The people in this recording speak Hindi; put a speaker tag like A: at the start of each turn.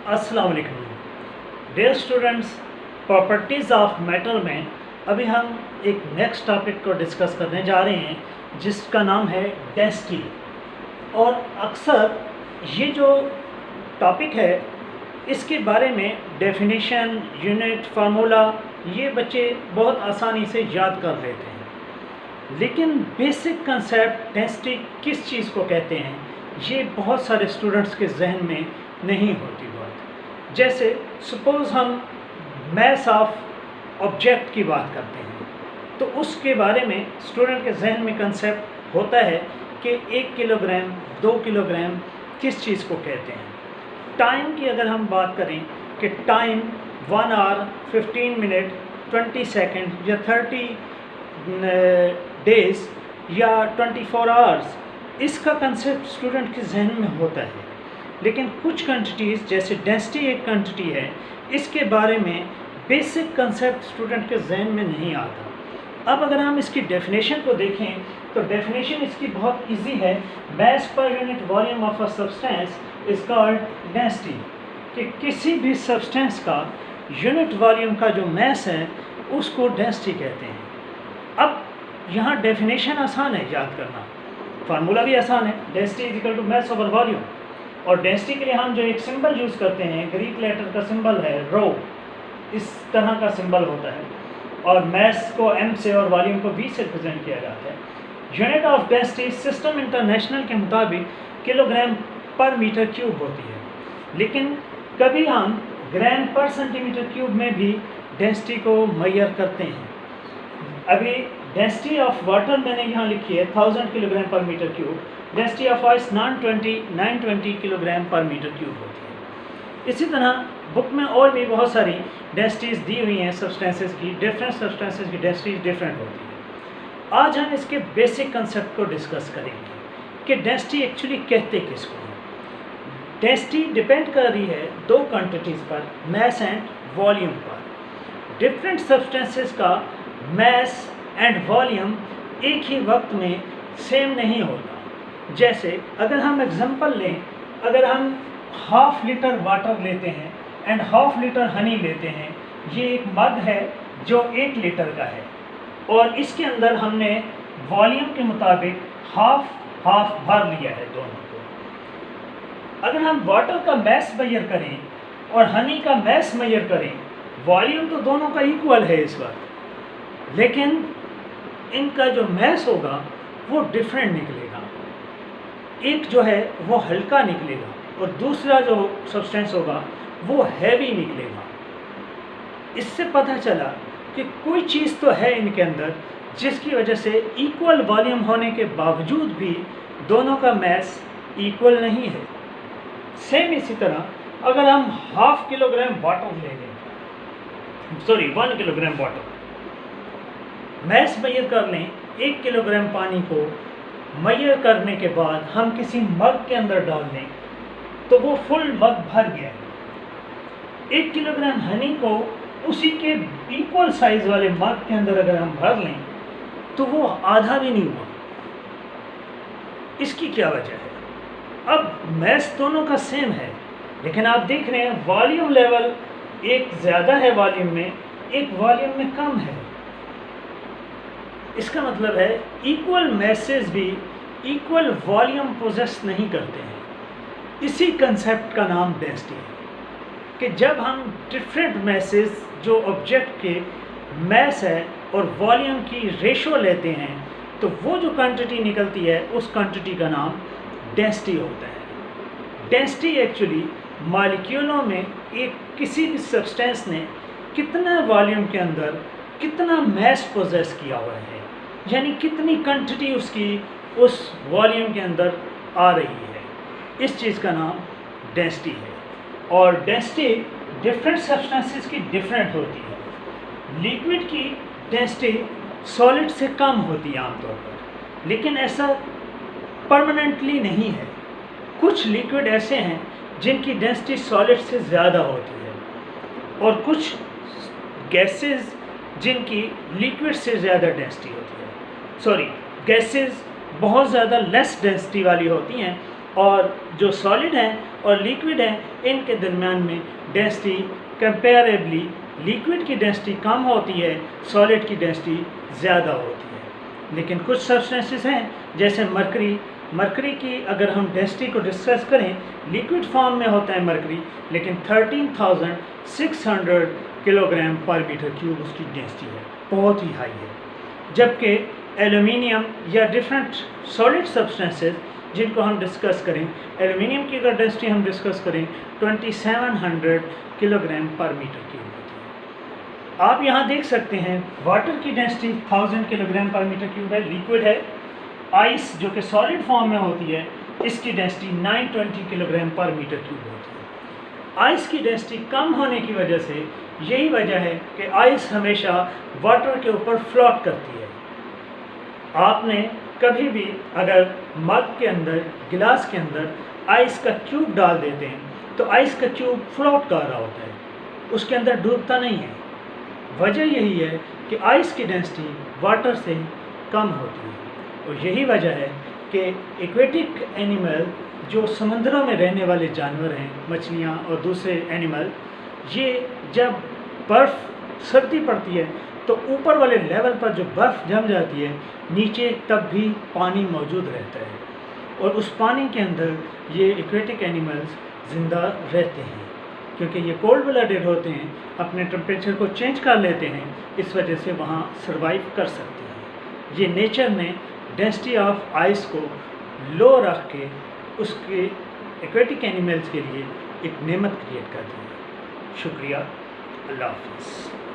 A: अस्सलाम वालेकुम dear students. Properties of matter में अभी हम एक नेक्स्ट टॉपिक को डिस्कस करने जा रहे हैं जिसका नाम है डेंसिटी। और अक्सर ये जो टॉपिक है इसके बारे में डेफिनेशन, यूनिट, फार्मूला ये बच्चे बहुत आसानी से याद कर लेते हैं, लेकिन बेसिक कंसेप्ट डेंसिटी किस चीज़ को कहते हैं ये बहुत सारे स्टूडेंट्स के जहन में नहीं होती बात। जैसे सपोज़ हम मैस ऑफ ऑब्जेक्ट की बात करते हैं तो उसके बारे में स्टूडेंट के जहन में कंसेप्ट होता है कि 1 किलोग्राम 2 किलोग्राम किस चीज़ को कहते हैं। टाइम की अगर हम बात करें कि टाइम 1 आवर 15 मिनट 20 सेकंड या 30 डेज़ या 24 आवर्स, इसका कंसेप्ट स्टूडेंट के जहन में होता है। लेकिन कुछ क्वांटिटीज़ जैसे डेंसिटी एक क्वांटिटी है, इसके बारे में बेसिक कंसेप्ट स्टूडेंट के जहन में नहीं आता। अब अगर हम इसकी डेफिनेशन को देखें तो डेफिनेशन इसकी बहुत इजी है। Mass per unit volume of a substance is called density. कि किसी भी सब्सटेंस का यूनिट वॉल्यूम का जो मैस है उसको डेंसिटी कहते हैं। अब यहाँ डेफिनेशन आसान है याद करना, फार्मूला भी आसान है। Density is equal to mass over volume. और डेंसिटी के लिए हम जो एक सिंबल यूज़ करते हैं, ग्रीक लेटर का सिंबल है रो, इस तरह का सिंबल होता है। और मैस को m से और वॉल्यूम को v से रिप्रेजेंट किया जाता है। Unit of density system international के मुताबिक किलोग्राम पर मीटर क्यूब होती है, लेकिन कभी हम ग्राम पर सेंटीमीटर क्यूब में भी डेंसिटी को मेजर करते हैं। अभी डेंसिटी ऑफ वाटर मैंने यहाँ लिखी है 1000 kilogram per metre cube. Density of ice 920 kilogram per metre cube होती है। इसी तरह बुक में और भी बहुत सारी डेंसिटीज़ दी हुई हैं सब्सटेंसेस की। डिफरेंट सब्सटेंसेस की डेंसिटी डिफरेंट होती है। आज हम इसके बेसिक कंसेप्ट को डिस्कस करेंगे कि डेंसिटी एक्चुअली कहते किसको हैं। डेंसिटी डिपेंड कर रही है दो क्वांटिटीज़ पर, मैस एंड वॉल्यूम पर। डिफरेंट सब्सटेंसेस का मैस एंड वॉल्यूम एक ही वक्त में सेम नहीं होता। जैसे अगर हम एग्जांपल लें, अगर हम ½ लीटर वाटर लेते हैं एंड ½ लीटर हनी लेते हैं, ये एक मग है जो 1 लीटर का है और इसके अंदर हमने वॉल्यूम के मुताबिक हाफ भर लिया है दोनों को। अगर हम वाटर का मैस मेजर करें और हनी का मैस मेजर करें, वॉल्यूम तो दोनों का इक्वल है इस वक्त, लेकिन इनका जो मैस होगा वो डिफरेंट निकलेगा। एक जो है वो हल्का निकलेगा और दूसरा जो सब्सटेंस होगा वो हैवी निकलेगा। इससे पता चला कि कोई चीज़ तो है इनके अंदर जिसकी वजह से इक्वल वॉल्यूम होने के बावजूद भी दोनों का मैस इक्वल नहीं है। सेम इसी तरह अगर हम ½ किलोग्राम वाटर ले लें, 1 किलोग्राम वाटर मैस मेजर कर लें, 1 किलोग्राम पानी को मेजर करने के बाद हम किसी मग के अंदर डाल दें तो वो फुल मग भर गया है। 1 किलोग्राम हनी को उसी के इक्वल साइज वाले मग के अंदर अगर हम भर लें तो वो आधा भी नहीं हुआ। इसकी क्या वजह है? अब मैस दोनों का सेम है, लेकिन आप देख रहे हैं वॉल्यूम लेवल एक ज़्यादा है वॉल्यूम में, एक वॉल्यूम में कम है। इसका मतलब है इक्वल मैसेज भी इक्वल वॉल्यूम पोजेस नहीं करते हैं। इसी कंसेप्ट का नाम डेंसिटी है कि जब हम डिफरेंट मैसेज जो ऑब्जेक्ट के मैस है और वॉल्यूम की रेशो लेते हैं तो वो जो क्वांटिटी निकलती है उस क्वांटिटी का नाम डेंसिटी होता है। डेंसिटी एक्चुअली मॉलिक्यूलों में एक किसी भी सब्सटेंस ने कितना वॉल्यूम के अंदर कितना मैस पोजेस किया हुआ है, यानी कितनी क्वांटिटी उसकी उस वॉल्यूम के अंदर आ रही है, इस चीज़ का नाम डेंसिटी है। और डेंसिटी डिफरेंट सब्सटेंसेस की डिफरेंट होती है। लिक्विड की डेंसिटी सॉलिड से कम होती है आमतौर पर, लेकिन ऐसा परमानेंटली नहीं है। कुछ लिक्विड ऐसे हैं जिनकी डेंसिटी सॉलिड से ज़्यादा होती है और कुछ गैसेस जिनकी लिक्विड से ज़्यादा डेंसिटी होती है। गैसेस बहुत ज़्यादा लेस डेंसिटी वाली होती हैं और जो सॉलिड हैं और लिक्विड हैं इनके दरमियान में डेंसिटी कंपेरेबली लिक्विड की डेंसिटी कम होती है, सॉलिड की डेंसिटी ज़्यादा होती है। लेकिन कुछ सब्सटेंसेस हैं जैसे मरकरी की अगर हम डेंसिटी को डिस्कस करें, लिक्विड फॉर्म में होता है मरकरी, लेकिन 13,600 किलोग्राम पर मीटर क्यूब उसकी डेंसिटी है, बहुत ही हाई है। जबकि एल्यूमिनियम या डिफरेंट सॉलिड सब्सटेंसेस जिनको हम डिस्कस करें, एल्यूमिनियम की अगर डेंसिटी हम डिस्कस करें 2700 किलोग्राम पर मीटर क्यूब होती है। आप यहाँ देख सकते हैं वाटर की density 1000 kilogram per metre cube है, लिक्विड है। आइस जो कि सॉलिड फॉर्म में होती है इसकी density 920 kilogram per metre cube होती है। आइस की डेंसिटी कम होने की वजह से यही वजह है कि आइस हमेशा वाटर के ऊपर फ्लोट करती है। आपने कभी भी अगर मग के अंदर, गिलास के अंदर आइस का क्यूब डाल देते हैं तो आइस का क्यूब फ्लोट कर रहा होता है, उसके अंदर डूबता नहीं है। वजह यही है कि आइस की डेंसिटी वाटर से कम होती है और यही वजह है कि एक्वेटिक एनिमल जो समंदरों में रहने वाले जानवर हैं, मछलियाँ और दूसरे एनिमल, ये जब बर्फ़ सर्दी पड़ती है तो ऊपर वाले लेवल पर जो बर्फ़ जम जाती है नीचे तब भी पानी मौजूद रहता है और उस पानी के अंदर ये एक्वेटिक एनिमल्स ज़िंदा रहते हैं क्योंकि ये कोल्ड ब्लडेड होते हैं, अपने टेम्परेचर को चेंज कर लेते हैं, इस वजह से वहाँ सर्वाइव कर सकते हैं। ये नेचर ने डेंसिटी ऑफ आइस को लो रख के उसके एक्वेटिक एनिमल्स के लिए एक नेमत क्रिएट कर दी है। शुक्रिया, अल्लाह हाफ़िज़।